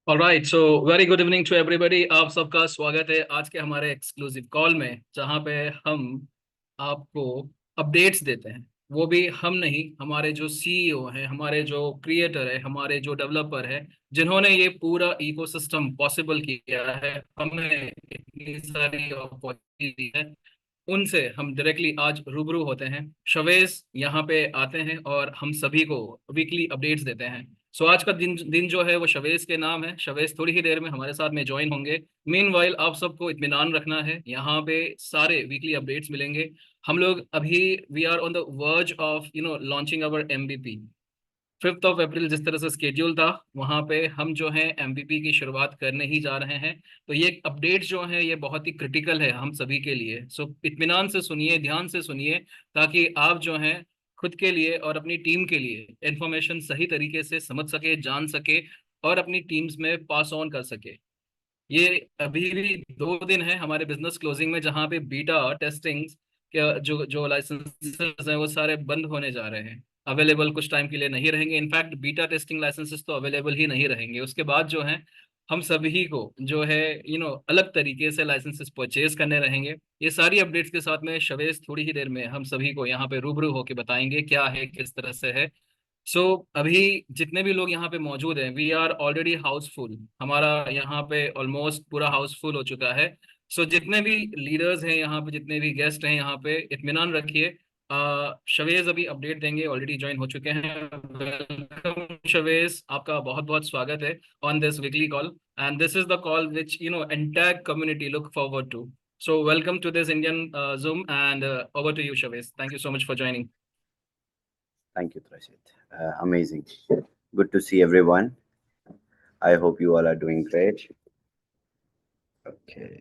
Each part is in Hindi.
Alright, so very good evening to everybody. आप सबका स्वागत है आज के हमारे एक्सक्लूसिव कॉल में, जहां पे हम आपको अपडेट्स देते हैं। वो भी हम नहीं, हमारे जो सीईओ हैं, हमारे जो क्रिएटर है, हमारे जो डेवलपर है, जिन्होंने ये पूरा इकोसिस्टम पॉसिबल किया है, हमें इतनी सारी अपॉर्चुनिटी है, उनसे हम डायरेक्टली आज रूबरू होते हैं। शवेज यहाँ पे आते हैं और हम सभी को वीकली अपडेट्स देते हैं। सो आज का दिन दिन जो है वो शवेज के नाम है। शवेज थोड़ी ही देर में हमारे साथ में ज्वाइन होंगे। मीनवाइल आप सबको इत्मीनान रखना है, यहाँ पे सारे वीकली अपडेट्स मिलेंगे। हम लोग अभी we are on the verge of launching our MBP. 5 अप्रैल जिस तरह से स्केड्यूल था, वहां पे हम जो है एमबीपी की शुरुआत करने ही जा रहे हैं। तो ये अपडेट जो है ये बहुत ही क्रिटिकल है हम सभी के लिए। सो इत्मीनान से सुनिए, ध्यान से सुनिए, ताकि आप जो है खुद के लिए और अपनी टीम के लिए इंफॉर्मेशन सही तरीके से समझ सके, जान सके और अपनी टीम्स में पास ऑन कर सके। ये अभी भी 2 दिन है हमारे बिजनेस क्लोजिंग में, जहाँ पे बीटा टेस्टिंग के जो जो लाइसेंसेस हैं वो सारे बंद होने जा रहे हैं। अवेलेबल कुछ टाइम के लिए नहीं रहेंगे। इनफैक्ट बीटा टेस्टिंग लाइसेंसेस तो अवेलेबल ही नहीं रहेंगे। उसके बाद जो है हम सभी को जो है अलग तरीके से लाइसेंसेस परचेज करने रहेंगे। ये सारी अपडेट्स के साथ में शवेश थोड़ी ही देर में हम सभी को यहाँ पे रूबरू होके बताएंगे क्या है, किस तरह से है। सो अभी जितने भी लोग यहाँ पे मौजूद हैं, वी आर ऑलरेडी हाउसफुल। हमारा यहाँ पे ऑलमोस्ट पूरा हाउसफुल हो चुका है। सो जितने भी लीडर्स हैं यहाँ पे, जितने भी गेस्ट हैं यहाँ पे, इत्मीनान रखिए। शवेज अभी अपडेट देंगे, ऑलरेडी ज्वाइन हो चुके हैं। वेलकम शवेज, आपका बहुत बहुत स्वागत है on this weekly call. And this is the call which entire community look forward to. So welcome to this Indian Zoom and over to you, Shavez. Thank you so much for joining. Thank you, Trashit. Amazing. Good to see everyone. I hope you all are doing great. Okay.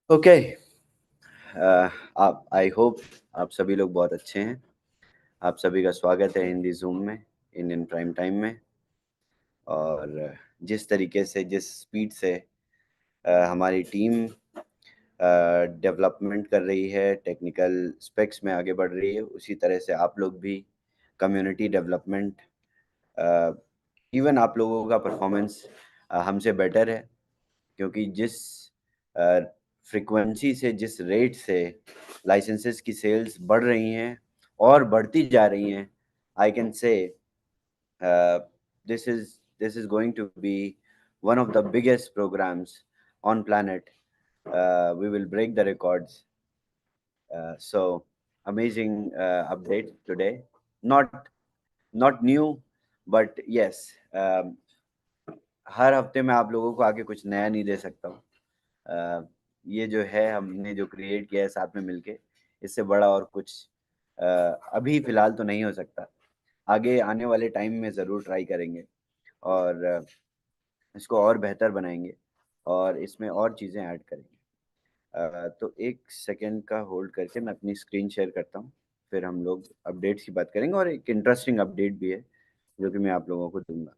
Okay. आप आई होप आप सभी लोग बहुत अच्छे हैं। आप सभी का स्वागत है हिंदी जूम में, इंडियन प्राइम टाइम में। और जिस तरीके से, जिस स्पीड से हमारी टीम डेवलपमेंट कर रही है, टेक्निकल स्पेक्स में आगे बढ़ रही है, उसी तरह से आप लोग भी कम्युनिटी डेवलपमेंट, इवन आप लोगों का परफॉर्मेंस हमसे बेटर है, क्योंकि जिस फ्रिक्वेंसी से, जिस रेट से लाइसेंसेस की सेल्स बढ़ रही हैं और बढ़ती जा रही हैं, I can say this is going to be one of the biggest programs on planet. We will break the records. So amazing update today. Not new, but yes, हर हफ्ते में आप लोगों को आके कुछ नया नहीं दे सकता हूँ। ये जो है हमने जो क्रिएट किया है साथ में मिलके, इससे बड़ा और कुछ अभी फिलहाल तो नहीं हो सकता। आगे आने वाले टाइम में ज़रूर ट्राई करेंगे और इसको और बेहतर बनाएंगे और इसमें और चीज़ें ऐड करेंगे। तो एक सेकेंड का होल्ड करके मैं अपनी स्क्रीन शेयर करता हूँ, फिर हम लोग अपडेट्स की बात करेंगे और एक इंटरेस्टिंग अपडेट भी है जो कि मैं आप लोगों को दूंगा।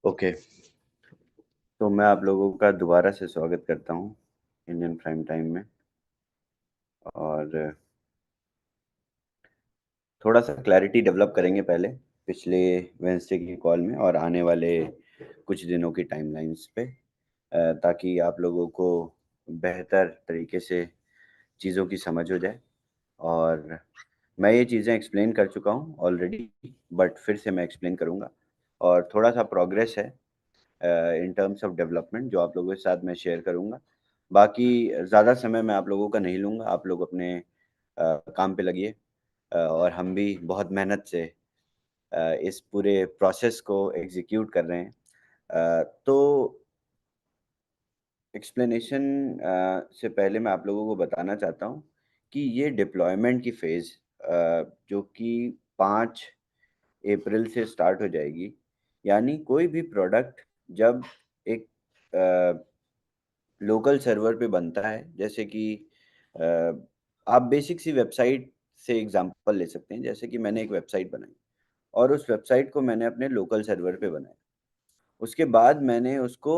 ओके, तो मैं आप लोगों का दोबारा से स्वागत करता हूँ इंडियन प्राइम टाइम में। और थोड़ा सा क्लैरिटी डेवलप करेंगे पहले पिछले वेंसडे की कॉल में और आने वाले कुछ दिनों की टाइमलाइंस पे, ताकि आप लोगों को बेहतर तरीके से चीज़ों की समझ हो जाए। और मैं ये चीज़ें एक्सप्लेन कर चुका हूँ ऑलरेडी, बट फिर से मैं एक्सप्लेन करूँगा। और थोड़ा सा प्रोग्रेस है इन टर्म्स ऑफ डेवलपमेंट जो आप लोगों के साथ मैं शेयर करूँगा। बाकी ज़्यादा समय मैं आप लोगों का नहीं लूँगा। आप लोग अपने काम पे लगी है, और हम भी बहुत मेहनत से इस पूरे प्रोसेस को एग्जीक्यूट कर रहे हैं। तो एक्सप्लेनेशन से पहले मैं आप लोगों को बताना चाहता हूँ कि ये डिप्लॉयमेंट की फ़ेज़ जो कि 5 अप्रैल से स्टार्ट हो जाएगी। यानी कोई भी प्रोडक्ट जब एक लोकल सर्वर पे बनता है, जैसे कि अ, आप बेसिक सी वेबसाइट से एग्जांपल ले सकते हैं। जैसे कि मैंने एक वेबसाइट बनाई और उस वेबसाइट को मैंने अपने लोकल सर्वर पे बनाया। उसके बाद मैंने उसको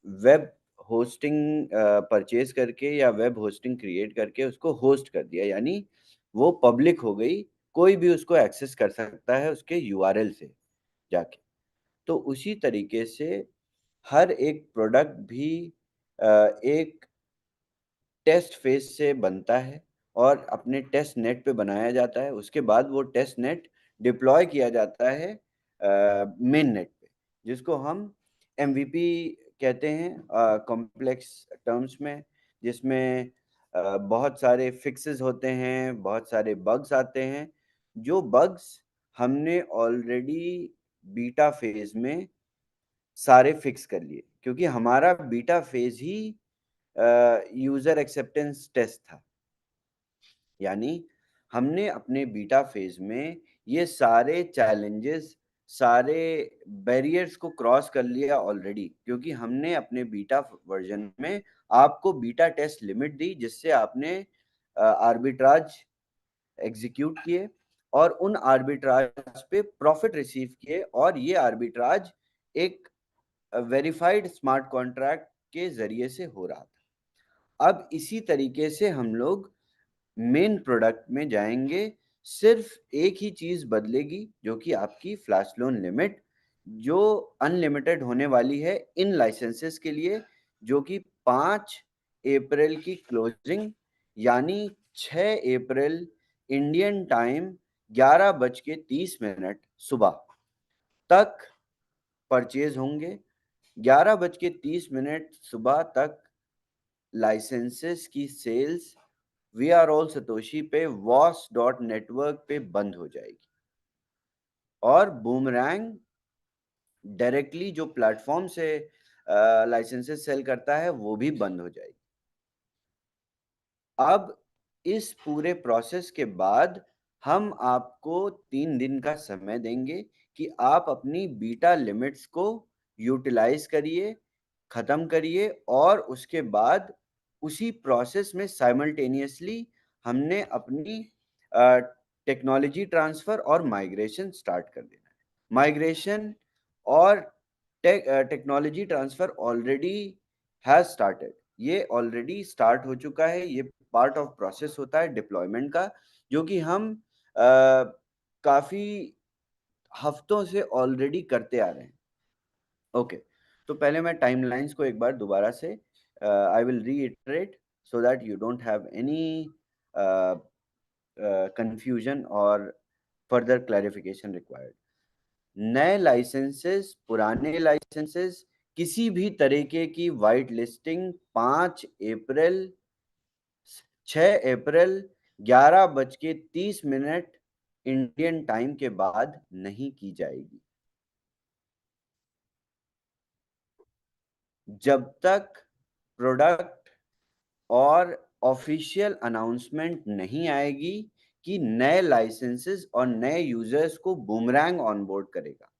वेब होस्टिंग परचेज करके या वेब होस्टिंग क्रिएट करके उसको होस्ट कर दिया, यानी वो पब्लिक हो गई, कोई भी उसको एक्सेस कर सकता है उसके यूआरएल से जाके। तो उसी तरीके से हर एक प्रोडक्ट भी एक टेस्ट फेज से बनता है और अपने टेस्ट नेट पे बनाया जाता है। उसके बाद वो टेस्ट नेट डिप्लॉय किया जाता है मेन नेट पे, जिसको हम एमवीपी कहते हैं कॉम्प्लेक्स टर्म्स में, जिसमें बहुत सारे फिक्सेस होते हैं, बहुत सारे बग्स आते हैं। जो बग्स हमने ऑलरेडी बीटा फेज में सारे फिक्स कर लिए, क्योंकि हमारा बीटा फेज ही यूजर एक्सेप्टेंस टेस्ट था। यानी हमने अपने बीटा फेज में ये सारे चैलेंजेस, सारे बैरियर्स को क्रॉस कर लिया ऑलरेडी, क्योंकि हमने अपने बीटा वर्जन में आपको बीटा टेस्ट लिमिट दी, जिससे आपने आर्बिट्राज एग्जीक्यूट किए और उन आर्बिट्राज पे प्रॉफिट रिसीव किए, और ये आर्बिट्राज एक वेरीफाइड स्मार्ट कॉन्ट्रैक्ट के जरिए से हो रहा था। अब इसी तरीके से हम लोग मेन प्रोडक्ट में जाएंगे। सिर्फ एक ही चीज बदलेगी, जो कि आपकी फ्लैश लोन लिमिट, जो अनलिमिटेड होने वाली है इन लाइसेंसेस के लिए, जो कि 5 अप्रैल की क्लोजिंग, यानी 6 अप्रैल इंडियन टाइम 11:30 सुबह तक परचेज होंगे। 11:30 सुबह तक लाइसेंसेस की sales we are all Satoshi पे वॉस डॉट नेटवर्क पे बंद हो जाएगी, और बूमरैंग डायरेक्टली जो प्लेटफॉर्म से लाइसेंसेस सेल करता है वो भी बंद हो जाएगी। अब इस पूरे प्रोसेस के बाद हम आपको 3 दिन का समय देंगे कि आप अपनी बीटा लिमिट्स को यूटिलाइज करिए, खत्म करिए, और उसके बाद उसी प्रोसेस में साइमल्टेनियसली हमने अपनी टेक्नोलॉजी ट्रांसफर और माइग्रेशन स्टार्ट कर देना है। माइग्रेशन और technology transfer already has started, ये ऑलरेडी स्टार्ट हो चुका है। ये पार्ट ऑफ प्रोसेस होता है डिप्लॉयमेंट का, जो कि हम काफी हफ्तों से ऑलरेडी करते आ रहे हैं। ओके, तो पहले मैं टाइमलाइंस को एक बार दोबारा से I will reiterate so that you don't have any confusion और फर्दर क्लैरिफिकेशन रिक्वायर्ड। नए लाइसेंसेस, पुराने लाइसेंसेस, किसी भी तरीके की वाइट लिस्टिंग 5 अप्रैल 6 अप्रैल 11:30 इंडियन टाइम के बाद नहीं की जाएगी। जब तक प्रोडक्ट और ऑफिशियल अनाउंसमेंट नहीं आएगी कि नए लाइसेंसेस और नए यूजर्स को बूमरैंग ऑनबोर्ड करेगा,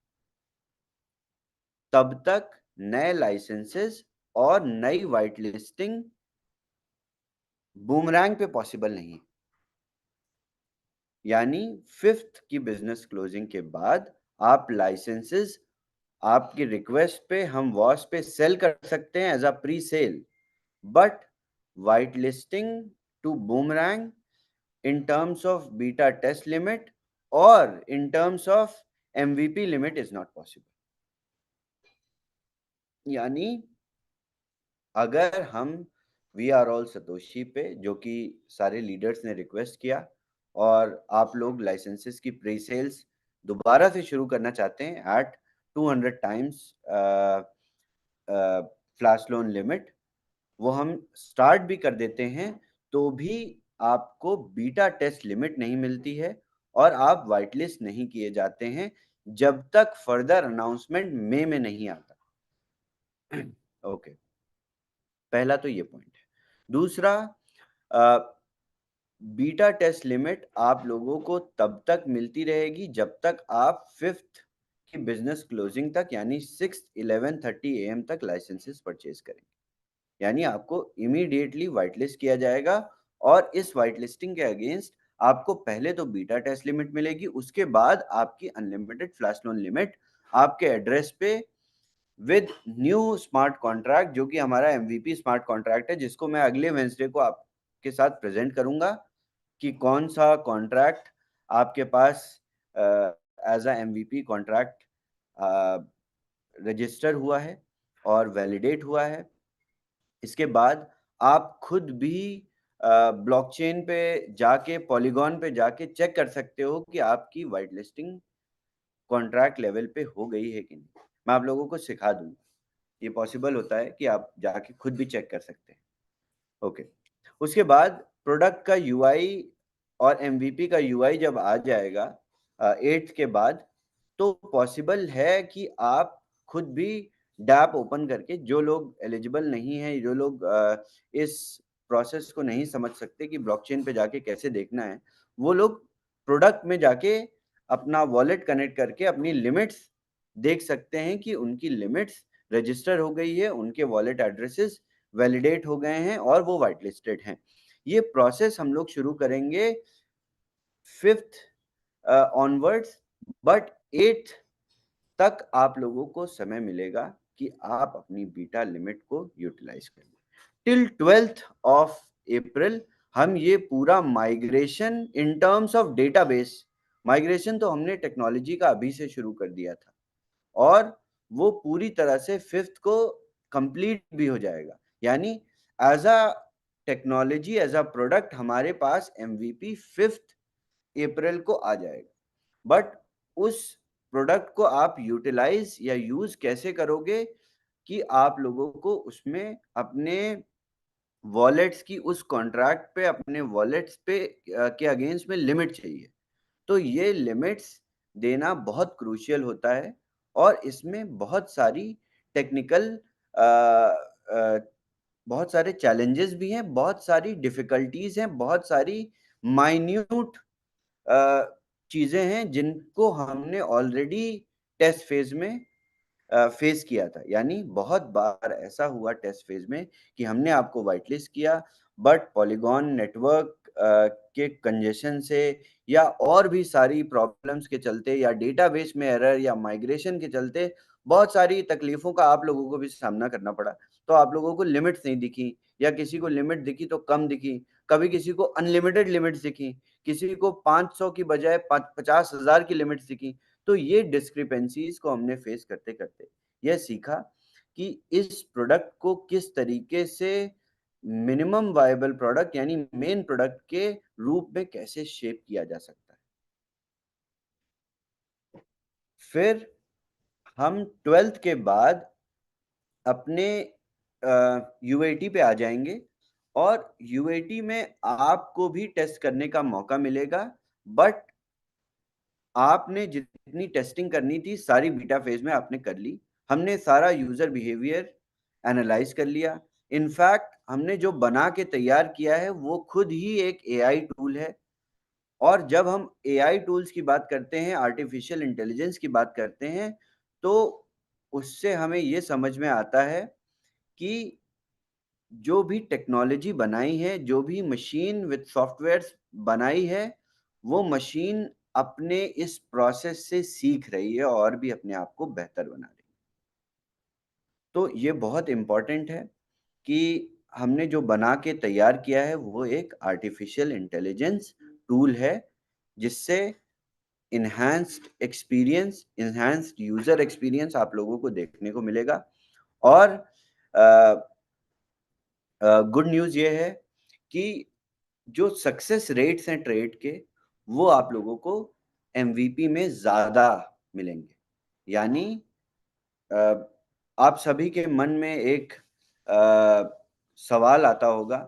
तब तक नए लाइसेंसेस और नई वाइट लिस्टिंग बूमरैंग पे पॉसिबल नहीं है। यानी 5th की बिजनेस क्लोजिंग के बाद आप लाइसेंसेस आपकी रिक्वेस्ट पे हम वॉस पे सेल कर सकते हैं as a pre sale, but white listing to boomerang in terms of beta test limit or in terms of MVP limit is not possible. यानी अगर हम वी आर ऑल सतोशी पे, जो कि सारे लीडर्स ने रिक्वेस्ट किया, और आप लोग लाइसेंसेस की प्री सेल्स दोबारा से शुरू करना चाहते हैं at 200 times flash loan limit, वो हम स्टार्ट भी कर देते हैं, तो भी आपको बीटा टेस्ट लिमिट नहीं मिलती है और आप वाइट लिस्ट नहीं किए जाते हैं जब तक फर्दर अनाउंसमेंट मई में नहीं आता। ओके, पहला तो ये पॉइंट है। दूसरा, बीटा टेस्ट लिमिट आप लोगों को तब तक मिलती रहेगी जब तक आप 5th की बिजनेस क्लोजिंग तक यानी 6th 11:30 AM तक लाइसेंसेस परचेज करेंगे। यानी आपको इमीडिएटली वाइट लिस्ट किया जाएगा और इस वाइट लिस्टिंग के अगेंस्ट आपको पहले तो बीटा टेस्ट लिमिट मिलेगी, उसके बाद आपकी अनलिमिटेड फ्लैश लोन लिमिट आपके एड्रेस पे विद न्यू स्मार्ट कॉन्ट्रैक्ट, जो कि हमारा एमवीपी स्मार्ट कॉन्ट्रैक्ट है, जिसको मैं अगले वेंसडे को आपके साथ प्रेजेंट करूंगा कि कौन सा कॉन्ट्रैक्ट आपके पास as a MVP contract register हुआ है और वैलिडेट हुआ है। इसके बाद आप खुद भी ब्लॉकचेन पे जाके, पॉलीगॉन पे जाके चेक कर सकते हो कि आपकी वाइट लिस्टिंग कॉन्ट्रैक्ट लेवल पे हो गई है कि नहीं। मैं आप लोगों को सिखा दूंगा, ये पॉसिबल होता है कि आप जाके खुद भी चेक कर सकते हैं। ओके, उसके बाद प्रोडक्ट का यूआई और एमवीपी का यूआई जब आ जाएगा 8th के बाद, तो पॉसिबल है कि आप खुद भी डैप ओपन करके, जो लोग एलिजिबल नहीं है, जो लोग इस प्रोसेस को नहीं समझ सकते कि ब्लॉकचेन पे जाके कैसे देखना है, वो लोग प्रोडक्ट में जाके अपना वॉलेट कनेक्ट करके अपनी लिमिट्स देख सकते हैं कि उनकी लिमिट्स रजिस्टर हो गई है, उनके वॉलेट एड्रेसेस वैलिडेट हो गए हैं और वो वाइट लिस्टेड हैं। ये प्रोसेस हम लोग शुरू करेंगे 5th ऑनवर्ड्स, बट 8th तक आप लोगों को समय मिलेगा कि आप अपनी बीटा लिमिट को यूटिलाइज करें। टिल 12th ऑफ अप्रैल हम ये पूरा migration in terms of database, migration तो हमने टेक्नोलॉजी का अभी से शुरू कर दिया था और वो पूरी तरह से 5th को कंप्लीट भी हो जाएगा। यानी as a technology, as a product हमारे पास एमवीपी 5th अप्रैल को आ जाएगा। बट उस प्रोडक्ट को आप यूटिलाइज या यूज कैसे करोगे कि आप लोगों को उसमें अपने वॉलेट्स की, उस कॉन्ट्रैक्ट पे अपने वॉलेट्स पे के अगेंस्ट में लिमिट चाहिए। तो ये लिमिट्स देना बहुत क्रूशियल होता है और इसमें बहुत सारी टेक्निकल बहुत सारे चैलेंजेस भी हैं, बहुत सारी डिफिकल्टीज हैं, बहुत सारी माइन्यूट चीजें हैं जिनको हमने ऑलरेडी टेस्ट फेज में फेस किया था। यानी बहुत बार ऐसा हुआ टेस्ट फेज में कि हमने आपको वाइट लिस्ट किया, बट पॉलीगॉन नेटवर्क के कंजेशन से या और भी सारी प्रॉब्लम्स के चलते या डेटाबेस में एरर या माइग्रेशन के चलते बहुत सारी तकलीफों का आप लोगों को भी सामना करना पड़ा। तो आप लोगों को लिमिट्स नहीं दिखी, या किसी को लिमिट दिखी तो कम दिखी, कभी किसी को अनलिमिटेड लिमिट्स दिखी, किसी को 500 की बजाय 50,000 की लिमिट्स दिखी। तो ये डिस्क्रिपेंसीज को हमने फेस करते करते यह सीखा कि इस प्रोडक्ट को किस तरीके से मिनिमम वायबल प्रोडक्ट यानी मेन प्रोडक्ट के रूप में कैसे शेप किया जा सकता है। फिर हम 12th के बाद अपने यूएटी पे आ जाएंगे और यूएटी में आपको भी टेस्ट करने का मौका मिलेगा, बट आपने जितनी टेस्टिंग करनी थी सारी बीटा फेज में आपने कर ली। हमने सारा यूजर बिहेवियर एनालाइज कर लिया। इनफैक्ट हमने जो बना के तैयार किया है वो खुद ही एक एआई टूल है। और जब हम एआई टूल्स की बात करते हैं, आर्टिफिशियल इंटेलिजेंस की बात करते हैं, तो उससे हमें ये समझ में आता है कि जो भी टेक्नोलॉजी बनाई है, जो भी मशीन विद सॉफ्टवेयर बनाई है, वो मशीन अपने इस प्रोसेस से सीख रही है और भी अपने आप को बेहतर बना रही है। तो ये बहुत इम्पोर्टेंट है कि हमने जो बना के तैयार किया है वो एक आर्टिफिशियल इंटेलिजेंस टूल है, जिससे enhanced experience, enhanced user experience आप लोगों को देखने को मिलेगा। और गुड न्यूज़ ये है कि जो सक्सेस रेट्स हैं ट्रेड के, वो आप लोगों को एमवीपी में ज़्यादा मिलेंगे। यानी आप सभी के मन में एक सवाल आता होगा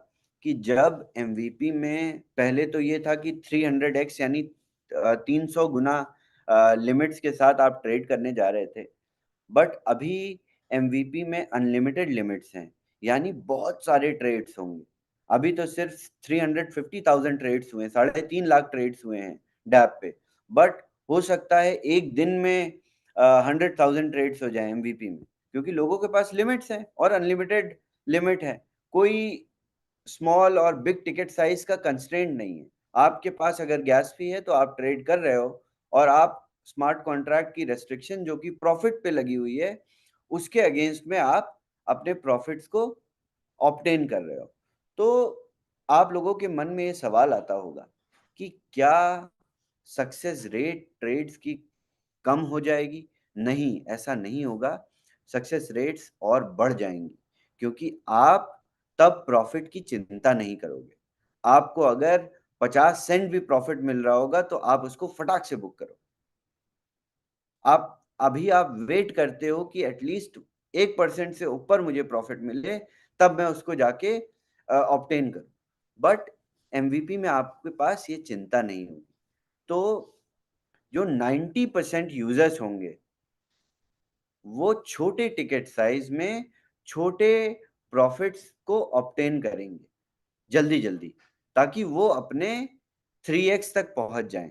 कि जब एमवीपी में पहले तो ये था कि 300x यानी 300 गुना लिमिट्स के साथ आप ट्रेड करने जा रहे थे, बट अभी एमवीपी में अनलिमिटेड लिमिट्स हैं, यानी बहुत सारे ट्रेड्स होंगे। अभी तो सिर्फ 350,000 ट्रेड्स हुए हैं, 3.5 लाख ट्रेड्स हुए हैं डैप पे, बट हो सकता है एक दिन में 100,000 ट्रेड्स हो जाए एमवीपी में, क्योंकि लोगों के पास लिमिट्स हैं और अनलिमिटेड लिमिट है। कोई स्मॉल और बिग टिकट साइज का कंस्ट्रेंट नहीं है। आपके पास अगर गैस फी है तो आप ट्रेड कर रहे हो, और आप स्मार्ट कॉन्ट्रैक्ट की रेस्ट्रिक्शन जो कि प्रॉफिट पे लगी हुई है उसके अगेंस्ट में आप अपने प्रॉफिट्स को ऑब्टेन कर रहे हो। तो आप लोगों के मन में ये सवाल आता होगा कि क्या सक्सेस रेट ट्रेड्स की कम हो जाएगी? नहीं, ऐसा नहीं होगा। सक्सेस रेट्स और बढ़ जाएंगी, क्योंकि आप तब प्रॉफिट की चिंता नहीं करोगे। आपको अगर 50 सेंट भी प्रॉफिट मिल रहा होगा तो आप उसको फटाक से बुक करो। आप वेट करते हो कि एटलीस्ट 1% से ऊपर मुझे प्रॉफिट मिले, तब मैं उसको जाके ऑब्टेन करूं। बट एमवीपी में आपके पास ये चिंता नहीं होगी। तो जो 90% यूजर्स होंगे वो छोटे टिकट साइज में छोटे प्रॉफिट्स को ऑब्टेन करेंगे जल्दी जल्दी, ताकि वो अपने 3x तक पहुंच जाएं।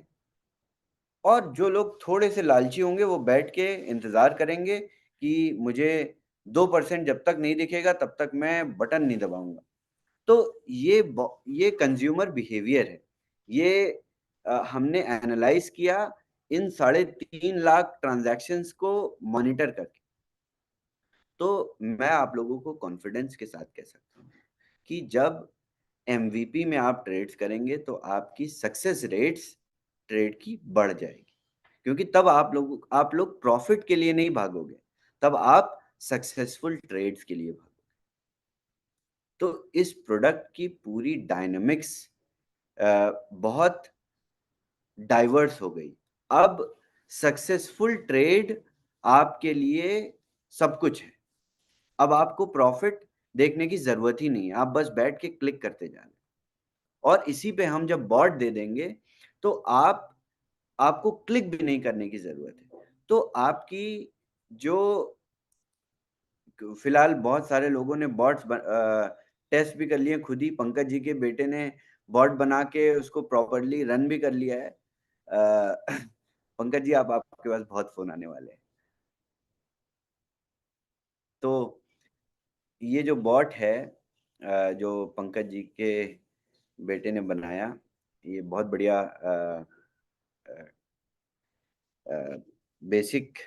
और जो लोग थोड़े से लालची होंगे वो बैठ के इंतजार करेंगे कि मुझे 2% जब तक नहीं दिखेगा तब तक मैं बटन नहीं दबाऊंगा। तो ये कंज्यूमर बिहेवियर है। ये हमने एनालाइज किया इन 3.5 लाख ट्रांजैक्शंस को मॉनिटर करके। तो मैं आप लोगों को कॉन्फिडेंस के साथ कह सकता हूँ कि जब एमवीपी में आप ट्रेड्स करेंगे तो आपकी सक्सेस रेट्स ट्रेड की बढ़ जाएगी, क्योंकि तब आप लोग प्रॉफिट के लिए नहीं भागोगे, तब आप सक्सेसफुल ट्रेड्स के लिए भागोगे। तो इस प्रोडक्ट की पूरी डायनामिक्स बहुत डाइवर्स हो गई। अब सक्सेसफुल ट्रेड आपके लिए सब कुछ है। अब आपको प्रॉफिट देखने की जरूरत ही नहीं है, आप बस बैठ के क्लिक करते जाना। और इसी पे हम जब बॉट दे देंगे तो आपको क्लिक भी नहीं करने की जरूरत है। तो आपकी जो फिलहाल बहुत सारे लोगों ने बॉट्स टेस्ट भी कर लिए खुद ही। पंकज जी के बेटे ने बॉट बना के उसको प्रॉपरली रन भी कर लिया है। पंकज जी, आपके पास बहुत फोन आने वाले हैं। तो ये जो बॉट है जो पंकज जी के बेटे ने बनाया, ये बहुत बढ़िया basic.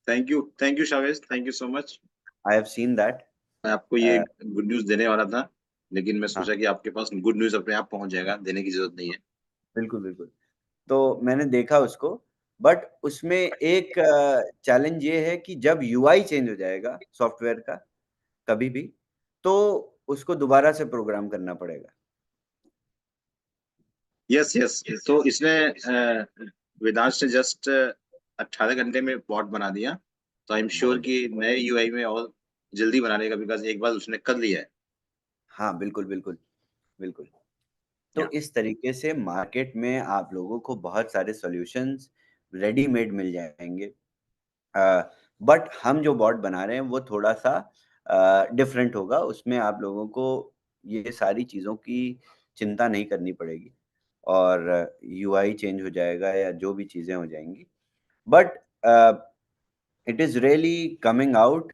Thank you Shavez, thank you so much. I have seen that. मैं आपको ये गुड न्यूज देने वाला था, लेकिन मैं हाँ, सोचा कि आपके पास गुड न्यूज अपने आप पहुंच जाएगा, देने की जरूरत नहीं है। बिल्कुल बिल्कुल। तो मैंने देखा उसको, बट उसमें एक चैलेंज ये है कि जब यूआई चेंज हो जाएगा सॉफ्टवेयर का कभी भी, तो उसको दोबारा से प्रोग्राम करना पड़ेगा। यस यस, तो इसने वेदांश ने जस्ट 18 घंटे में बॉट बना दिया, तो आई एम श्योर बहुत कि नए यूआई में और जल्दी बना लेगा, बिकॉज एक बार उसने कर लिया है। हाँ, बिल्कुल बिल्कुल बिल्कुल। तो या इस तरीके से मार्केट में आप लोगों को बहुत सारे सॉल्यूशंस रेडीमेड मिल जाएंगे। बट हम जो बॉट बना रहे हैं वो थोड़ा सा डिफरेंट होगा। उसमें आप लोगों को ये सारी चीज़ों की चिंता नहीं करनी पड़ेगी, और यूआई चेंज हो जाएगा या जो भी चीज़ें हो जाएंगी, but it is really coming out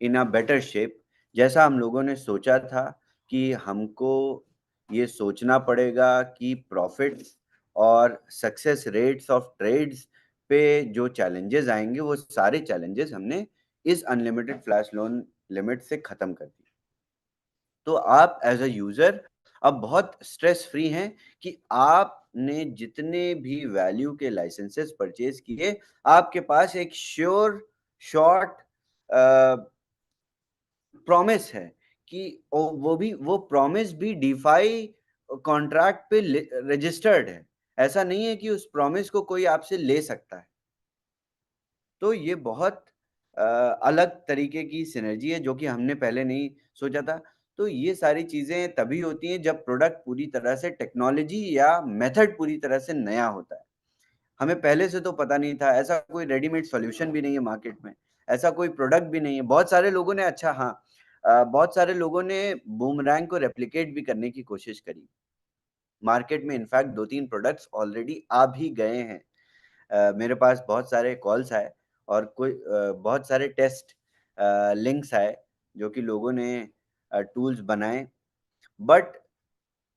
in a better shape. जैसा हम लोगों ने सोचा था कि हमको ये सोचना पड़ेगा कि प्रॉफिट्स और सक्सेस रेट्स ऑफ ट्रेड्स पे जो चैलेंजेस आएंगे वो सारे चैलेंजेस हमने इस अनलिमिटेड फ्लैश लोन लिमिट से खत्म कर दिए। तो आप एज अ यूजर अब बहुत स्ट्रेस फ्री हैं कि आपने जितने भी वैल्यू के लाइसेंसेस परचेज किए, आपके पास एक श्योर शॉर्ट प्रॉमिस है कि वो प्रॉमिस भी डीफाई कॉन्ट्रैक्ट पे रजिस्टर्ड है। ऐसा नहीं है कि उस प्रॉमिस को कोई आपसे ले सकता है। तो ये बहुत अलग तरीके की सिनर्जी है जो कि हमने पहले नहीं सोचा था। तो ये सारी चीजें तभी होती हैं जब प्रोडक्ट पूरी तरह से टेक्नोलॉजी या मेथड पूरी तरह से नया होता है। हमें पहले से तो पता नहीं था, ऐसा कोई रेडीमेड सॉल्यूशन भी नहीं है मार्केट में, ऐसा कोई प्रोडक्ट भी नहीं है। बहुत सारे लोगों ने बहुत सारे लोगों ने बूमरैंग को रेप्लिकेट भी करने की कोशिश करी। मार्केट में इनफैक्ट 2-3 प्रोडक्ट्स ऑलरेडी आ भी गए हैं। मेरे पास बहुत सारे कॉल्स आए और बहुत सारे टेस्ट लिंक्स आए जो कि लोगों ने टूल्स बनाए, बट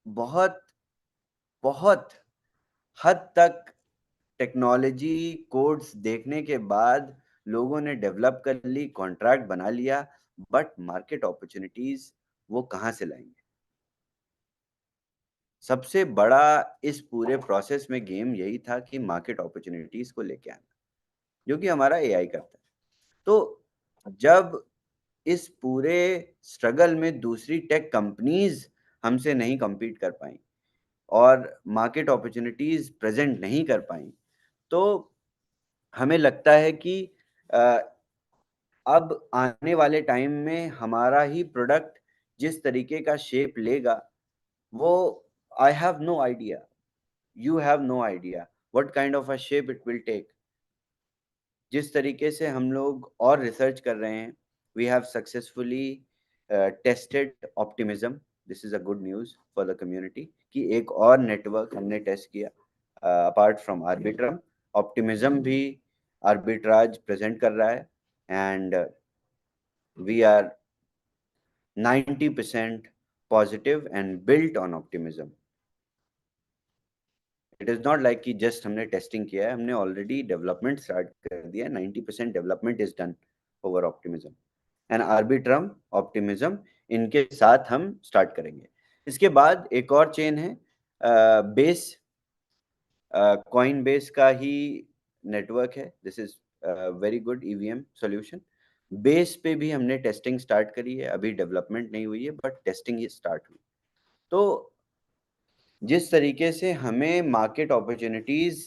बहुत बहुत हद तक टेक्नोलॉजी कोड्स देखने के बाद लोगों ने डेवलप कर ली, कॉन्ट्रैक्ट बना लिया, बट मार्केट अपॉर्चुनिटीज वो कहाँ से लाएंगे? सबसे बड़ा इस पूरे प्रोसेस में गेम यही था कि मार्केट अपॉर्चुनिटीज को लेके आना, जो कि हमारा एआई करता है। तो जब इस पूरे स्ट्रगल में दूसरी टेक कंपनीज हमसे नहीं compete कर पाई और मार्केट अपॉर्चुनिटीज प्रेजेंट नहीं कर पाई, तो हमें लगता है कि अब आने वाले टाइम में हमारा ही प्रोडक्ट जिस तरीके का शेप लेगा, वो I have no idea, you have no idea what kind of a shape it will take. जिस तरीके से हम लोग और रिसर्च कर रहे हैं, we have successfully tested Optimism. This is a good news for the community कि एक और नेटवर्क हमने टेस्ट किया अपार्ट फ्रॉम आर्बिट्रम। ऑप्टिमिज्म भी आर्बिट्राज प्रेजेंट कर रहा है and we are 90% positive and built on optimism. It is not like कि just हमने टेस्टिंग किया है, हमने ऑलरेडी डेवलपमेंट स्टार्ट कर दिया है। 90% development is done over optimism and Arbitrum optimism, इनके साथ हम स्टार्ट करेंगे। इसके बाद एक और चेन है बेस, कॉइन बेस का ही नेटवर्क है। This is very good EVM solution. Base पे भी हमने टेस्टिंग स्टार्ट करी है, अभी डेवलपमेंट नहीं हुई है बट टेस्टिंग ही स्टार्ट हुई। तो जिस तरीके से हमें मार्केट अपॉर्चुनिटीज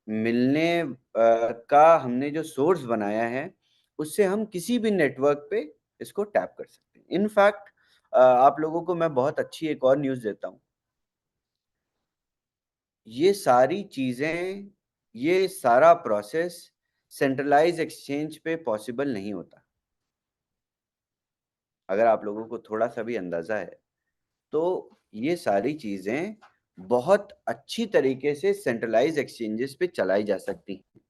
मिलने का हमने जो सोर्स बनाया है, उससे हम किसी भी नेटवर्क पे इसको टैप कर सकते हैं। इनफैक्ट आप लोगों को मैं बहुत अच्छी एक और न्यूज़ देता हूँ। ये सारी चीजें, ये सारा प्रोसेस सेंट्रलाइज एक्सचेंज पे पॉसिबल नहीं होता। अगर आप लोगों को थोड़ा सा भी अंदाजा है, तो ये सारी चीजें बहुत अच्छी तरीके से सेंट्रलाइज एक्सचेंजेस पे चलाई जा सकती हैं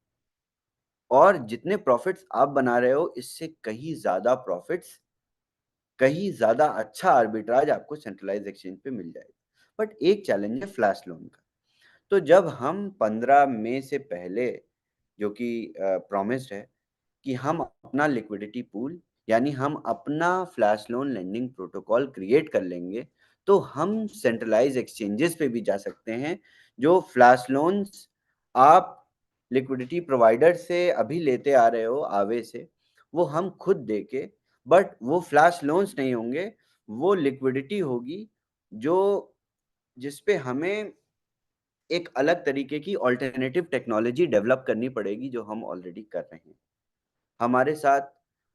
और जितने प्रॉफिट्स आप बना रहे हो, इससे कहीं ज्यादा प्रॉफिट्स, कहीं ज्यादा अच्छा आर्बिट्राज आपको सेंट्रलाइज एक्सचेंज पे मिल जाएगा। बट एक चैलेंज है फ्लैश लोन का। तो जब हम 15 मई से पहले, जो कि प्रॉमिस्ड है कि हम अपना लिक्विडिटी पूल यानी हम अपना flash loan lending protocol create कर लेंगे, तो हम सेंट्रलाइज एक्सचेंजेस पे भी जा सकते हैं। जो फ्लैश लोन्स आप लिक्विडिटी प्रोवाइडर से अभी लेते आ रहे हो आवे से, वो हम खुद देके, बट वो फ्लैश लोन्स नहीं होंगे, वो लिक्विडिटी होगी जो जिसपे हमें एक अलग तरीके की ऑल्टरनेटिव टेक्नोलॉजी डेवलप करनी पड़ेगी, जो हम ऑलरेडी कर रहे हैं। हमारे साथ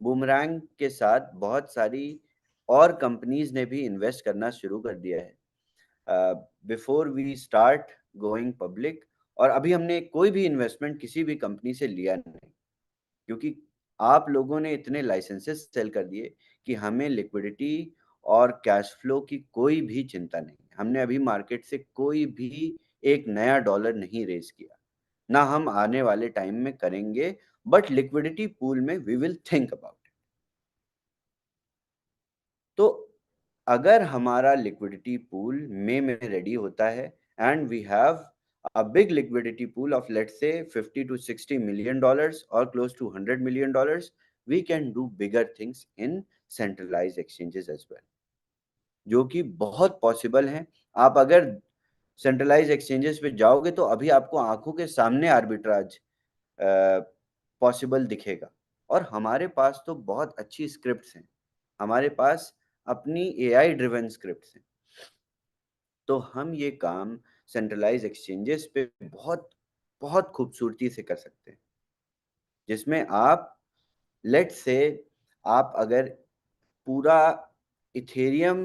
बूमरैंग के साथ बहुत सारी और कंपनीज ने भी इन्वेस्ट करना शुरू कर दिया है before we start going public. और अभी हमने कोई भी इन्वेस्टमेंट किसी भी कंपनी से लिया नहीं, क्योंकि आप लोगों ने इतने लाइसेंसेस सेल कर दिए कि हमें लिक्विडिटी और कैश फ्लो की कोई भी चिंता नहीं। हमने अभी मार्केट से कोई भी एक नया डॉलर नहीं रेज किया, ना हम आने वाले टाइम में करेंगे, बट लिक्विडिटी पूल में we will think about it. तो अगर हमारा लिक्विडिटी पूल मई में रेडी होता है and we have a big liquidity pool of let's say 50 to 60 million dollars or close to 100 million dollars, we can do bigger things in centralized exchanges as well, जो कि बहुत पॉसिबल है। आप अगर सेंट्रलाइज एक्सचेंजेस पे जाओगे तो अभी आपको आंखों के सामने आर्बिट्राज पॉसिबल दिखेगा। और हमारे पास तो बहुत अच्छी स्क्रिप्ट्स हैं, हमारे पास अपनी एआई ड्रिवन स्क्रिप्ट्स हैं। तो हम ये काम सेंट्रलाइज एक्सचेंजेस पे बहुत बहुत खूबसूरती से कर सकते हैं, जिसमें आप लेट्स से आप अगर पूरा इथेरियम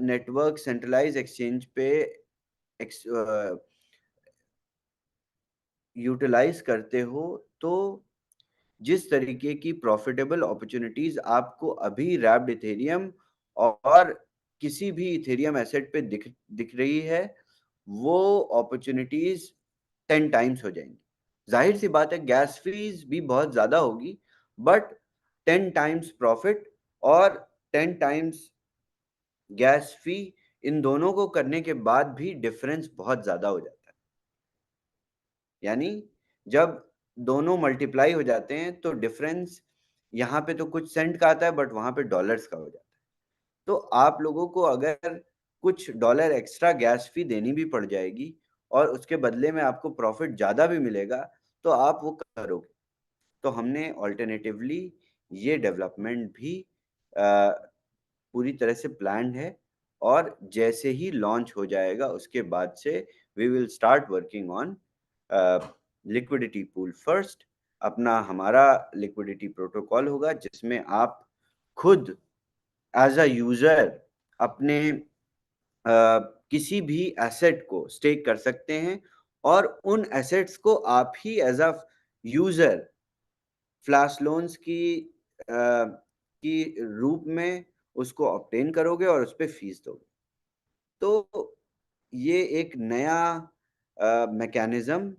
नेटवर्क सेंट्रलाइज एक्सचेंज पे यूटिलाइज करते हो तो जिस तरीके की प्रॉफिटेबल अपॉर्चुनिटीज आपको अभी रैप्ड इथेरियम और किसी भी इथेरियम एसेट पे दिख रही है, वो अपॉर्चुनिटीज 10 टाइम्स हो जाएंगी। जाहिर सी बात है गैस फीस भी बहुत ज्यादा होगी, बट 10 टाइम्स प्रॉफिट और 10 टाइम्स गैस फी, इन दोनों को करने के बाद भी डिफरेंस बहुत ज्यादा हो जाता है। यानी जब दोनों मल्टीप्लाई हो जाते हैं तो डिफरेंस यहाँ पे तो कुछ सेंट का आता है, बट वहां पे डॉलर्स का हो जाता है। तो आप लोगों को अगर कुछ डॉलर एक्स्ट्रा गैस फी देनी भी पड़ जाएगी और उसके बदले में आपको प्रॉफिट ज्यादा भी मिलेगा, तो आप वो करोगे। तो हमने ऑल्टरनेटिवली ये डेवलपमेंट भी पूरी तरह से प्लान्ड है, और जैसे ही लॉन्च हो जाएगा उसके बाद से we will start working on liquidity pool first. अपना हमारा लिक्विडिटी प्रोटोकॉल होगा जिसमें आप खुद एज अ यूजर अपने किसी भी एसेट को स्टेक कर सकते हैं, और उन एसेट्स को आप ही as a user flash loans की रूप में उसको ऑब्टेन करोगे और उस पर फीस दोगे। तो ये एक नया मैकेनिज्म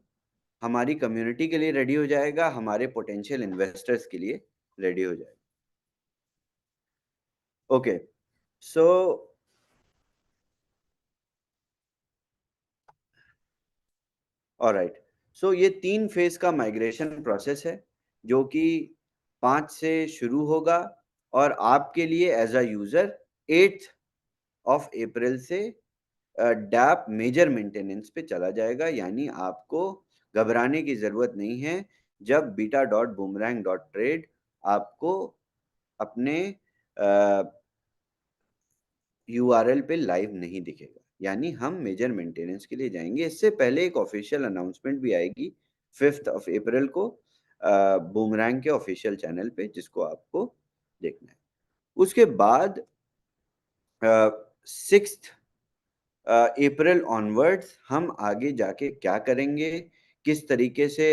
हमारी कम्युनिटी के लिए रेडी हो जाएगा, हमारे पोटेंशियल इन्वेस्टर्स के लिए रेडी हो जाएगा। ओके, सो ऑलराइट, सो ये 3 फेज का माइग्रेशन प्रोसेस है जो कि 5 से शुरू होगा, और आपके लिए एज अ यूजर 8 ऑफ अप्रैल से डैप मेजर मेंटेनेंस पे चला जाएगा। यानी आपको घबराने की जरूरत नहीं है जब beta.boomerang.trade आपको अपने URL पे लाइव नहीं दिखेगा। यानी हम मेजर मेंटेनेंस के लिए जाएंगे। इससे पहले एक ऑफिशियल अनाउंसमेंट भी आएगी 5 ऑफ अप्रैल को बूमरैंग के ऑफिशियल चैनल पे, जिसको आपको देखना है। उसके बाद 6 अप्रैल ऑनवर्ड्स हम आगे जाके क्या करेंगे, किस तरीके से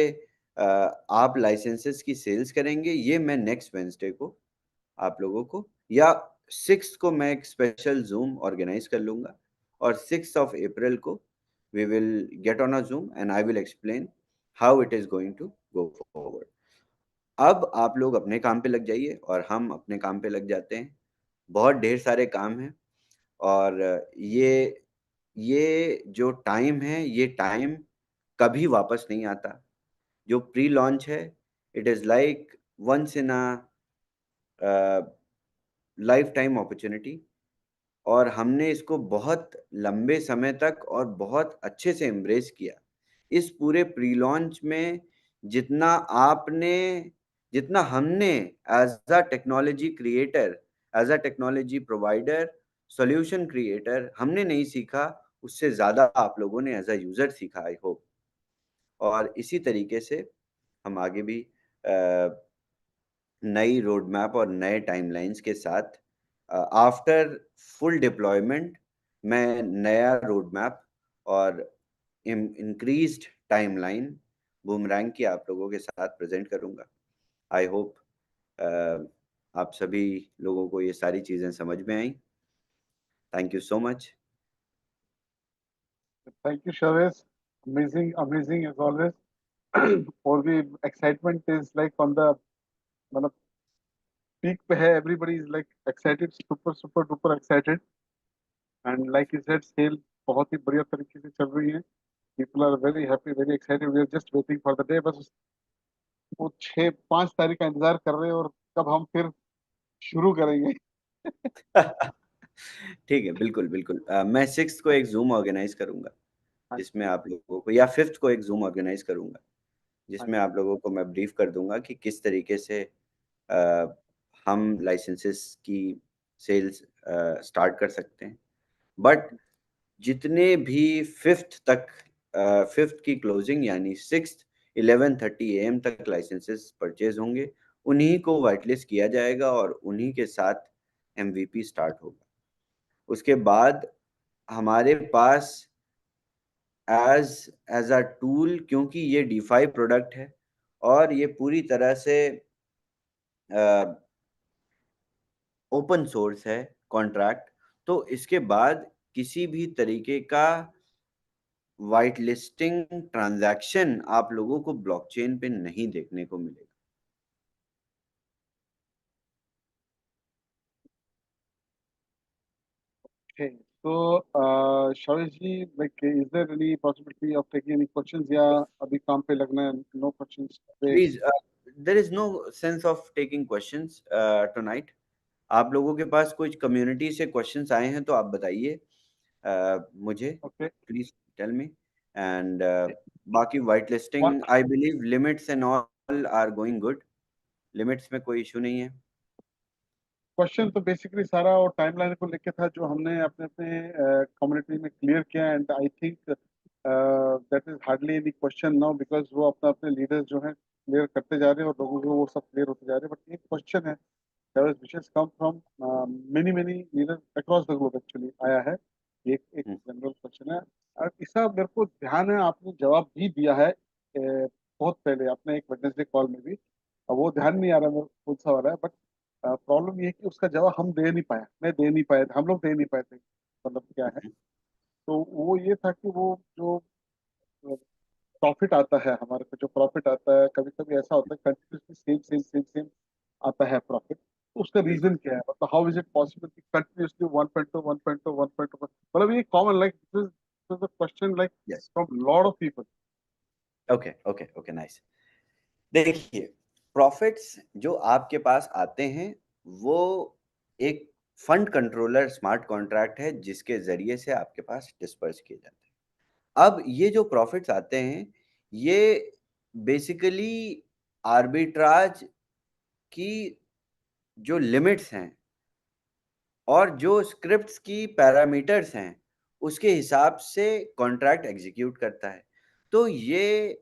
आप लाइसेंसेस की सेल्स करेंगे, ये मैं नेक्स्ट वेंसडे को आप लोगों को, या 6 को मैं एक स्पेशल जूम ऑर्गेनाइज कर लूंगा, और 6 ऑफ अप्रैल को we will get on a Zoom and I will explain how it is going to go forward. अब आप लोग अपने काम पे लग जाइए और हम अपने काम पे लग जाते हैं। बहुत ढेर सारे काम हैं, और ये जो टाइम है, ये टाइम कभी वापस नहीं आता। जो प्री लॉन्च है, it is like once in a life time opportunity, और हमने इसको बहुत लंबे समय तक और बहुत अच्छे से एम्ब्रेस किया। इस पूरे प्री लॉन्च में जितना आपने जितना हमने as a technology creator, as a technology provider, solution creator हमने नहीं सीखा, उससे ज्यादा आप लोगों ने एज अ यूजर सीखा, आई होप। और इसी तरीके से हम आगे भी नई रोड मैप और नए टाइमलाइंस के साथ आफ्टर फुल डिप्लॉयमेंट मैं नया रोड मैप और इंक्रीज्ड टाइमलाइन बूमरैंग की आप लोगों के साथ प्रेजेंट करूंगा। आई होप आप सभी लोगों को ये सारी चीजें समझ में आई। Thank you so much. Thank you, Shavesh. Amazing, amazing as always. और भी excitement is like on the मतलब peak पे है. Everybody is like excited, super super duper excited. And like you said, sale बहुत ही बढ़िया तरीके से चल रही है. People are very happy, very excited. We are just waiting for the day. बस वो 5 तारीख का इंतजार कर रहे हैं और कब हम फिर शुरू करेंगे. ठीक है, बिल्कुल बिल्कुल। मैं 6 को एक जूम ऑर्गेनाइज करूंगा जिसमें आप लोगों को, या 5 को एक जूम ऑर्गेनाइज करूंगा जिसमें आप लोगों को मैं ब्रीफ कर दूंगा कि किस तरीके से हम लाइसेंसेस की सेल्स स्टार्ट कर सकते हैं। बट जितने भी 5th की क्लोजिंग यानी 6th 11:30 AM तक लाइसेंसेस परचेज होंगे, उन्हीं को वाइटलिस्ट किया जाएगा और उन्हीं के साथ MVP स्टार्ट होगा। उसके बाद हमारे पास एज अ टूल, क्योंकि ये DeFi प्रोडक्ट है और ये पूरी तरह से ओपन सोर्स है कॉन्ट्रैक्ट, तो इसके बाद किसी भी तरीके का वाइट लिस्टिंग ट्रांजैक्शन आप लोगों को ब्लॉकचेन पे नहीं देखने को मिलेगा। Okay. So, Shawish ji, like, is there any possibility of taking any questions? या अभी काम पे लगना है? No questions today. Please, there is no sense of taking questions tonight. आप लोगों के पास कुछ कम्युनिटी से क्वेश्चंस आए हैं तो आप बताइए मुझे, Okay. Please tell me. And बाकी white listing, I believe limits and all are going good, limits में कोई इशू नहीं है। क्वेश्चन तो बेसिकली सारा और टाइमलाइन को लेके था जो हमने अपने अपने कम्युनिटी में क्लियर किया, and I think that is hardly any question now, because वो अपने अपने लीडर्स जो हैं क्लियर करते जा रहे हैं और लोगों को वो सब क्लियर होते जा रहे हैं। बट एक क्वेश्चन है which has come from many many leaders across the globe actually आया है। एक एक जनरल क्वेश्चन है और इसका मेरे को ध्यान है, आपने जवाब भी दिया है बहुत पहले आपने एक वेडनेसडे कॉल में भी, और वो ध्यान नहीं आ रहा मेरे को कौन सा वाला है। बट प्रॉब्लम ये है कि उसका जवाब हम दे नहीं पाया, मैं दे नहीं पाया, हम लोग दे नहीं पाए थे, मतलब क्या है। तो वो ये था कि वो जो प्रॉफिट आता है हमारे को, जो प्रॉफिट आता है कभी कभी ऐसा होता है continuously same same same same आता है प्रॉफिट, तो उसका रीजन क्या है? मतलब हाउ इज इट पॉसिबल कि कंटिन्यूसली 1.2 1.2 1.2, मतलब ये common, like this is the question like yes, from lot of people. Okay okay okay, nice. देखिए, प्रॉफिट्स जो आपके पास आते हैं वो एक फंड कंट्रोलर स्मार्ट कॉन्ट्रैक्ट है जिसके जरिए से आपके पास डिस्पर्स किए जाते हैं। अब ये जो प्रॉफिट्स आते हैं ये बेसिकली आर्बिट्राज की जो लिमिट्स हैं और जो स्क्रिप्ट्स की पैरामीटर्स हैं उसके हिसाब से कॉन्ट्रैक्ट एग्जीक्यूट करता है। तो ये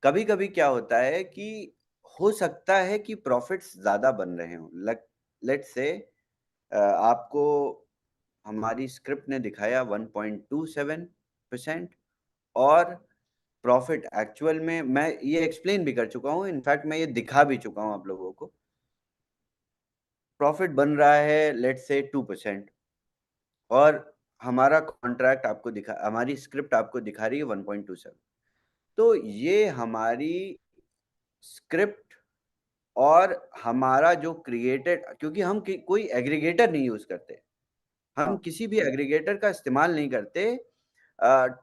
कभी कभी क्या होता है कि हो सकता है कि प्रॉफिट्स ज्यादा बन रहे हों, लेट्स से आपको हमारी स्क्रिप्ट ने दिखाया 1.27% और प्रॉफिट एक्चुअल में, मैं ये एक्सप्लेन भी कर चुका हूँ, इनफैक्ट मैं ये दिखा भी चुका हूँ आप लोगों को। प्रॉफिट बन रहा है लेट्स से 2% और हमारा कॉन्ट्रैक्ट आपको दिखा, हमारी स्क्रिप्ट आपको दिखा रही है 1.27। तो ये हमारी स्क्रिप्ट और हमारा जो क्रिएटेड, क्योंकि हम कोई एग्रीगेटर नहीं यूज करते, हम किसी भी एग्रीगेटर का इस्तेमाल नहीं करते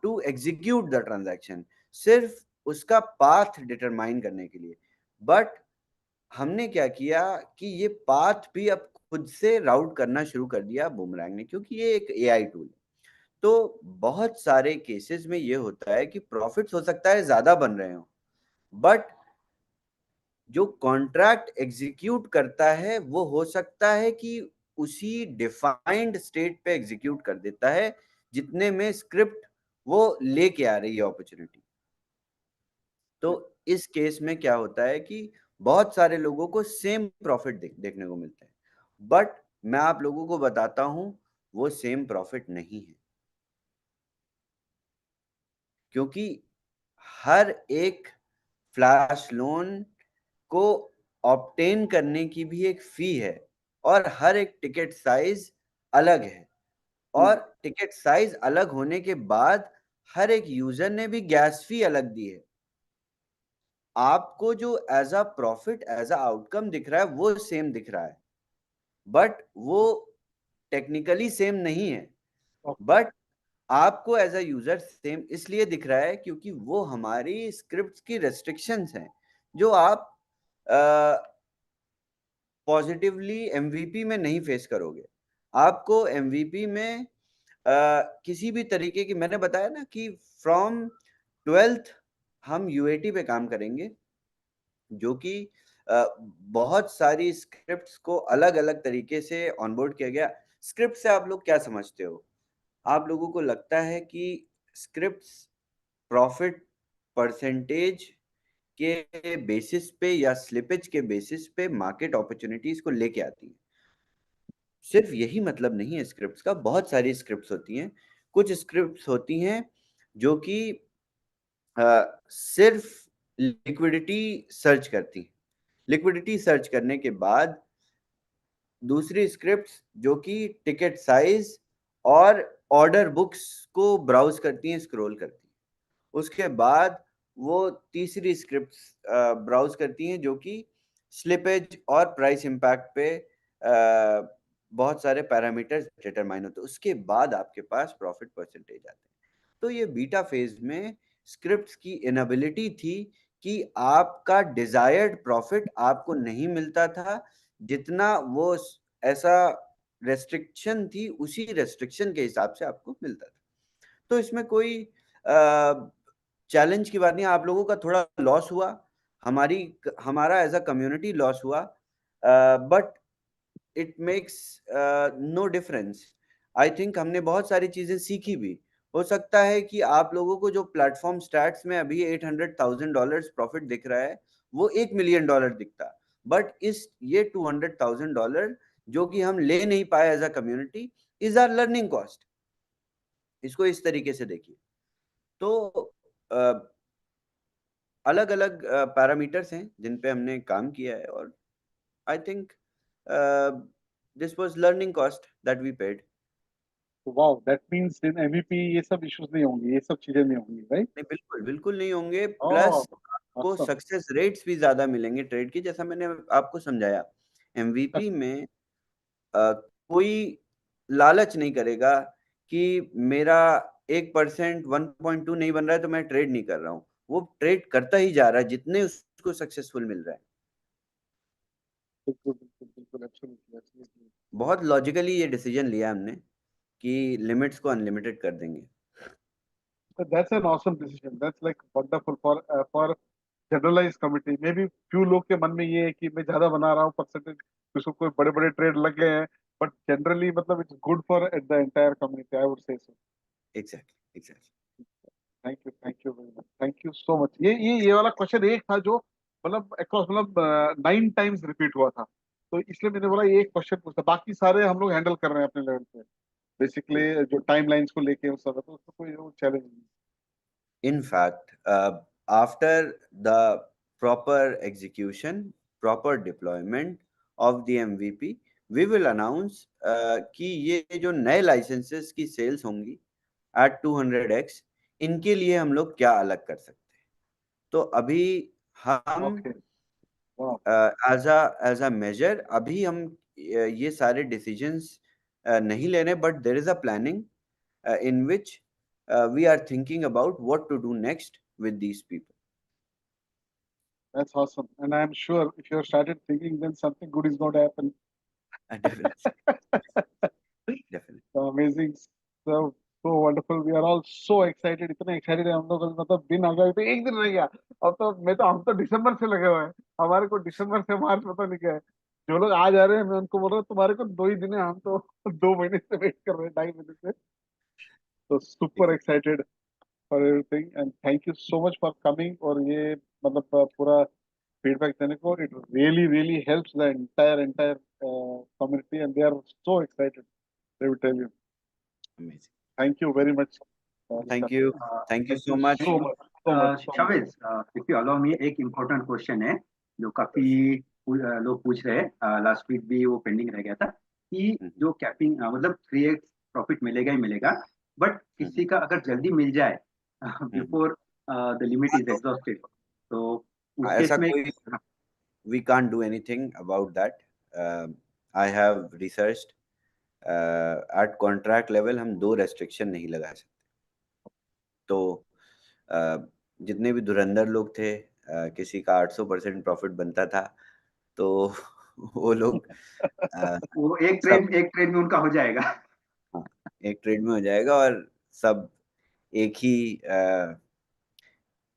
टू एग्जीक्यूट द ट्रांजैक्शन, सिर्फ उसका पाथ डिटरमाइन करने के लिए। बट हमने क्या किया कि ये पाथ भी अब खुद से राउट करना शुरू कर दिया बूमरैंग ने, क्योंकि ये एक AI टूल है। तो बहुत सारे केसेस में ये होता है कि प्रॉफिट्स हो सकता है ज्यादा बन रहे हो, बट जो कॉन्ट्रैक्ट एग्जीक्यूट करता है वो हो सकता है कि उसी डिफाइंड स्टेट पे एग्जीक्यूट कर देता है जितने में स्क्रिप्ट वो लेके आ रही है अपॉर्चुनिटी। तो इस केस में क्या होता है कि बहुत सारे लोगों को सेम प्रॉफिट देखने को मिलता है, बट मैं आप लोगों को बताता हूं वो सेम प्रॉफिट नहीं है, क्योंकि हर एक फ्लैश लोन को ऑब्टेन करने की भी एक फी है और हर एक टिकट साइज अलग है, और टिकट साइज अलग होने के बाद हर एक यूजर ने भी गैस फी अलग दी है। आपको जो as a profit as a outcome दिख रहा है वो सेम दिख रहा है, बट वो टेक्निकली सेम नहीं है। बट आपको एज अ यूजर सेम इसलिए दिख रहा है क्योंकि वो हमारी स्क्रिप्ट की रेस्ट्रिक्शंस हैं जो आप पॉजिटिवली MVP में नहीं फेस करोगे। आपको MVP में किसी भी तरीके की, मैंने बताया ना कि फ्रॉम 12th हम UAT पे काम करेंगे, जो कि बहुत सारी स्क्रिप्ट्स को अलग अलग तरीके से ऑनबोर्ड किया गया। स्क्रिप्ट से आप लोग क्या समझते हो? आप लोगों को लगता है कि स्क्रिप्ट्स प्रॉफिट परसेंटेज के बेसिस पे या स्लिपेज के बेसिस पे मार्केट अपॉर्चुनिटीज को लेके आती है, सिर्फ यही मतलब नहीं है स्क्रिप्ट्स का, बहुत सारी स्क्रिप्ट्स होती हैं। कुछ स्क्रिप्ट्स होती हैं जो कि सिर्फ लिक्विडिटी सर्च करती, लिक्विडिटी सर्च करने के बाद दूसरी स्क्रिप्ट्स जो कि टिकट साइज और ऑर्डर बुक्स को ब्राउज करती हैं, स्क्रॉल करती हैं। उसके बाद वो तीसरी स्क्रिप्ट्स ब्राउज करती हैं जो कि स्लिपेज और प्राइस इम्पैक्ट पे बहुत सारे पैरामीटर्स डिटरमाइन होते हैं। उसके बाद आपके पास प्रॉफिट परसेंटेज आते हैं। तो ये बीटा फेज में स्क्रिप्ट्स की इनएबिलिटी थी कि आपका डिजायर्ड प्रॉफिट आपको नहीं मिलता था, जितना वो ऐसा रेस्ट्रिक्शन थी उसी रेस्ट्रिक्शन के हिसाब से आपको मिलता था। तो इसमें कोई चैलेंज की बात नहीं। आप लोगों का थोड़ा लॉस हुआ, हमारा एज अ कम्युनिटी लॉस हुआ, but it makes no difference. I think हमने बहुत सारी चीजें सीखी भी। हो सकता है कि आप लोगों को जो प्लेटफॉर्म स्टैट्स में अभी $800,000 प्रॉफिट दिख रहा है वो $1 मिलियन दिखता, बट इस ये $200,000 जो कि हम ले नहीं पाए as a community is our learning cost. इसको इस तरीके से देखिए। तो अलग अलग पैरामीटर्स हैं जिन पे हमने काम किया है, और I think this was learning cost that we paid. Wow, that means in MVP ये सब इश्यूज नहीं होंगी, ये सब चीजें नहीं होंगी, राइट? नहीं, बिल्कुल बिल्कुल नहीं होंगे। ओह, प्लस आपको awesome. सक्सेस रेट्स भी ज्यादा मिलेंगे ट्रेड की, जैसा मैंने आपको समझाया। एमवीपी में कोई लालच नहीं करेगा कि मेरा 1%, 1.2 नहीं बन रहा है तो मैं ट्रेड नहीं कर रहा हूँ। वो ट्रेड करता ही जा रहा है जितने उसको सक्सेसफुल मिल रहा है। बिल्कुल बिल्कुल बिल्कुल, एब्सोल्युटली एब्सोल्युटली। बहुत लॉजिकली ये डिसीजन लिया हमने कि लिमिट्स को अनलिमिटेड कर देंगे। So that's an awesome decision. That's like wonderful for generalize committee में भी। फ्यू लोग के मन में ये है कि मैं ज्यादा बना रहा हूँ परसेंटेज, उसको कोई बड़े बड़े ट्रेड लग गए हैं, बट जनरली मतलब it's good for the entire community, I would say so. Exactly exactly. Thank you very much, thank you so much. ये वाला क्वेश्चन एक था जो मतलब अक्रॉस मतलब 9 टाइम्स रिपीट हुआ था, तो इसलिए मैंने बोला ये एक क्वेश्चन पूछता। बाकी सारे हम लोग हैंडल कर रहे हैं अपने लेवल पे, बेसिकली जो टाइमलाइंस को लेके वो सब है, तो उसको कोई चैलेंज नहीं। In fact, after the proper execution, proper deployment of the MVP, we will announce कि ये जो नए लाइसेंसेस की सेल्स होंगी at 200x, इनके लिए हम लोग क्या अलग कर सकते हैं। तो अभी हम ओके, वाह, एज अ मेजर अभी हम ये सारे डिसीजंस नहीं ले रहे, but there is a planning in which we are thinking about what to do next with these people. that's awesome. And I'm sure if you have started thinking, then something good is going to happen. Definitely, definitely. So amazing, so wonderful. We are all so excited. इतने excited है हम लोग, मतलब दिन आ गया तो एक दिन रह गया। अब तो हम तो दिसंबर से लगे हुए हैं, हमारे को दिसंबर से मार्च पता नहीं क्या है। जो लोग आ जा रहे हैं मैं उनको बोल रहा हूँ तुम्हारे को 2 ही दिन है, हम तो 2 महीने से वेट कर रहे हैं, 2.5 महीने से। तो super Exactly. Excited for everything and thank you so much for coming. और ये मतलब पूरा फीडबैक देने को, it really really helps the entire community and they are so excited, they will tell you. Amazing. Thank you very much. Thank you. Thank you Thank so you much. so much, so much, so much. Shavez, if you allow me, एक इम्पोर्टेंट क्वेश्चन है जो काफी लोग पूछ रहे हैं। लास्ट वीक भी वो पेंडिंग रह गया था कि जो कैपिंग मतलब 3x प्रॉफिट मिलेगा ही मिलेगा, बट किसी का अगर जल्दी मिल जाए before the limit is exhausted, तो उस केस ऐसा में कोई we can't do anything about that. I have researched at contract level हम 2 restriction नहीं लगा सकते। तो जितने भी धुरंधर लोग थे, किसी का 800% प्रॉफिट बनता था, तो वो लोग वो एक सब ट्रेड में उनका हो जाएगा। हाँ, एक ट्रेड में हो जाएगा और सब एक ही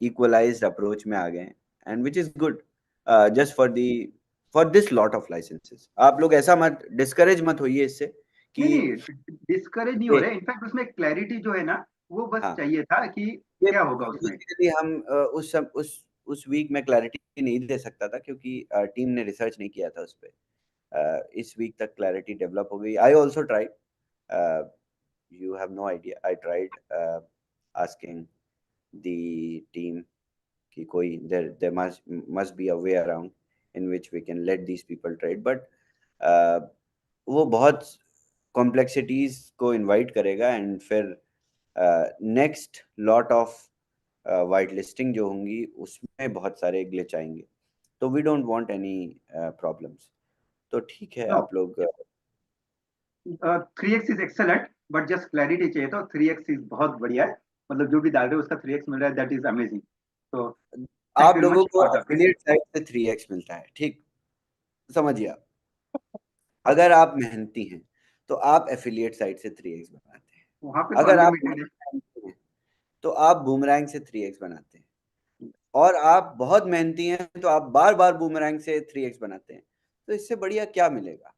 इक्वलाइज्ड अप्रोच में आ गए, and which is good just for this lot of licenses. आप लोग ऐसा मत डिस्करेज मत होइए इससे कि नहीं, डिस्करेज नहीं हो रहे। इनफैक्ट उसमें क्लैरिटी जो है ना, वो बस हाँ, चाहिए था कि ये क्या होगा उसमें। बेसिकली हम उस वीक में क्लैरिटी नहीं दे सकता था क्योंकि टीम ने रिसर्च नहीं किया था उस पर। इस वीक तक क्लैरिटी डेवलप हो गई. I also tried, you have no idea. I tried asking the team कि कोई there must be a way around in which we can let these people trade, but वो बहुत complexities को invite करेगा and फिर next lot of white listing जो होंगी उसमें बहुत सारे glitch आएंगे, तो we don't want any problems. तो ठीक है, No. आप लोग 3x is excellent, but just clarity चाहिए, तो 3x इज बहुत बढ़िया है, मतलब जो भी डाल रहे हो उसका 3x मिल रहा है, दैट इज अमेजिंग. तो आप लोगों को एफिलिएट साइट से 3x मिलता है, ठीक समझिए. आप अगर आप मेहनती हैं तो आप एफिलिएट साइट से 3x बनाते हैं. वहां पे तो अगर आप अनलिमिटेड है. तो आप बूमरैंग से 3x बनाते हैं, और आप बहुत मेहनती हैं तो आप बार बार बूमरैंग से 3x बनाते हैं. तो इससे बढ़िया क्या मिलेगा?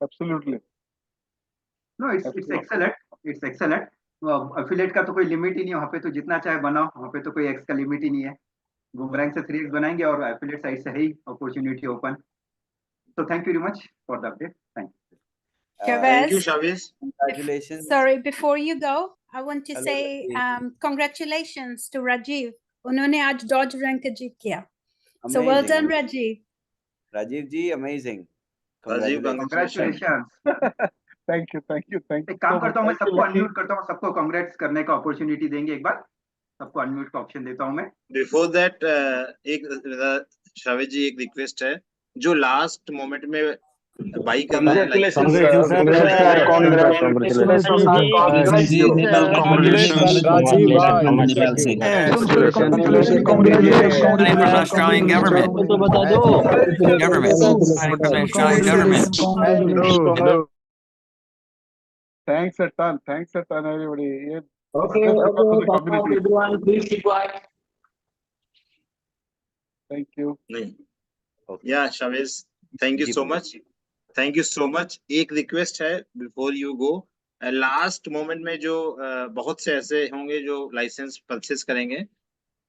Absolutely. No, it's excellent, it's excellent. Affiliate का तो कोई लिमिट ही नहीं है, वहाँ पे तो जितना चाहे बनाओ, वहाँ पे तो कोई एक्स का लिमिट ही नहीं है. बूमरैंग से 3x बनाएंगे और एफिलिएट साइड से है ही opportunity open. So thank you very much for the update. Thank you. Thank you, Shabazz, Shaviz. Congratulations. sorry, before you go, I want to Hello, say Rajiv. congratulations to Rajiv. उन्होंने आज Dodge rank achieve किया. So well Amazing, done, amazing. Rajiv. Rajiv ji, amazing. Rajiv, Congratulations. Congratulations. Thank you, thank you, thank you एक काम so करता much. हूँ, मैं Thank you, सबको Lucky. अनम्यूट करता हूँ, सबको कांग्रेट्स करने का अपॉर्चुनिटी देंगे एक बार. सबको अनम्यूट का ऑप्शन देता हूँ मैं. Before that, एक शाविज जी एक रिक्वेस्ट है, जो लास्ट मोमेंट में बाई कर रहे हैं Congratulations, license, sir. Congratulations, Australian government. Thanks a ton, everybody. ये Okay, everyone, please keep quiet. Thank you. नहीं. Okay. या शाविज, थैंक यू जी, सो बोलिए. Much, thank you so much. एक रिक्वेस्ट है before you go, last moment में जो बहुत से ऐसे होंगे जो लाइसेंस परचेस करेंगे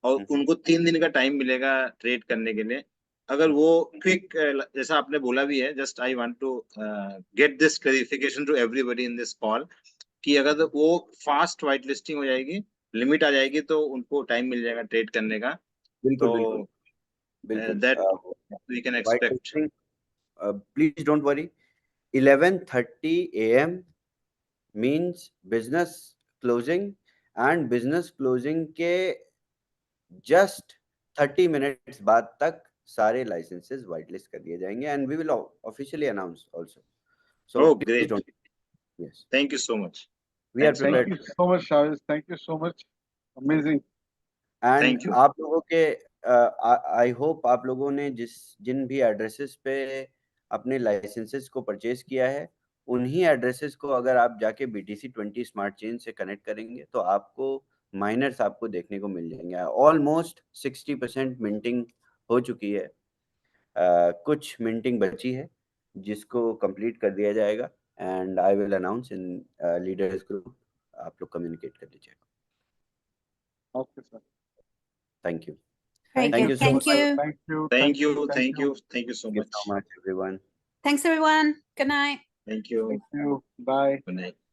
और उनको 3 दिन का टाइम मिलेगा ट्रेड करने के लिए. अगर वो क्विक, जैसा आपने बोला भी है, just I want to get this clarification to everybody in this call, कि अगर वो फास्ट व्हाइट लिस्टिंग हो जाएगी, लिमिट आ जाएगी, तो उनको टाइम मिल जाएगा ट्रेड करने का. बिल्कुल तो बिल्कुल बिल्कुल. That we can expect. Please don't worry. 11:30 a.m. means business closing, and business closing के just 30 minutes बाद तक सारे licenses whitelist कर दिए जाएंगे, and we will officially announce also. So Oh, please great. don't. Yes, Thank you so much. we are Thanks a lot. prepared. Thank you so much, Shaviz. Thank you so much. Amazing. And Thank you. आप लोगों के आई होप आप लोगों ने जिन भी एड्रेसेस पे अपने लाइसेंसेस को परचेज किया है, उन्हीं एड्रेसेस को अगर आप जाके BTC20 स्मार्ट चेन से कनेक्ट करेंगे तो आपको माइनर्स आपको देखने को मिल जाएंगे. ऑलमोस्ट 60% मिंटिंग हो चुकी है. कुछ मिंटिंग बची है जिसको कंप्लीट कर दिया जाएगा, and I will announce in leaders group. आप लोग कम्युनिकेट कर लीजिएगा. Okay, sir. Thank you. Thank Thank you. you so Thank much. you. Thank you. Thank you. Thank you. Thank you so Thank you much. so much, everyone. Thanks, everyone. Good night. Thank you. Thank you. Bye. Good night.